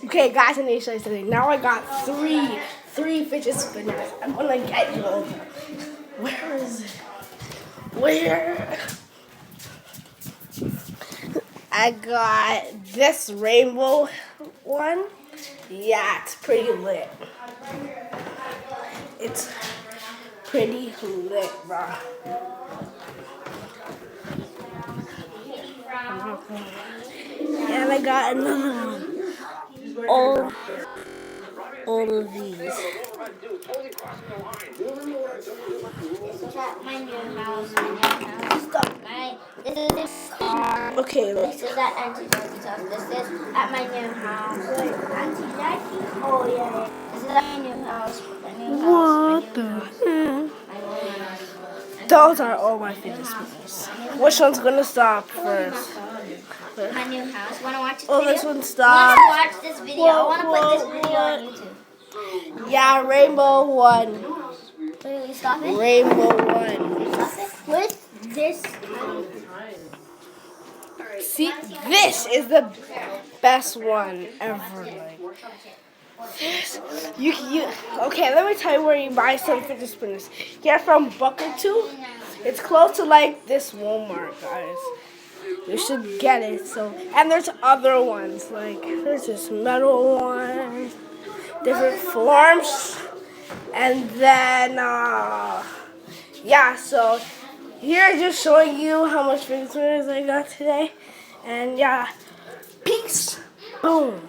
Okay, guys, I need to show you something. Now I got three fidget spinners. I'm gonna get you over. Where is it? Where? I got this rainbow one. Yeah, it's pretty lit. It's pretty lit, bro. And I got another one. All of these. This is at my new house. This is this car. Okay, look. This is at Auntie Jackie's house. This is at my new house. Auntie Jackie? Oh, yeah. This is at my new house. What the heck? Those are all my favorite spinners. Which one's gonna stop first? My new house. Wanna watch this Oh, video? this one stopped. Wanna watch this video? I wanna put this video on YouTube. Yeah, rainbow one. Wait, stop it? Rainbow one. Stop it? With this. See, this is the best one ever. Like, this, you. Okay, let me tell you where you buy some fidget spinners. Get from Bucket 2. It's close to like this Walmart, guys. You should get it. So, and there's other ones. Like there's this metal one, different forms, and then yeah. So here, just showing you how much fidget spinners I got today, and yeah, peace. Boom.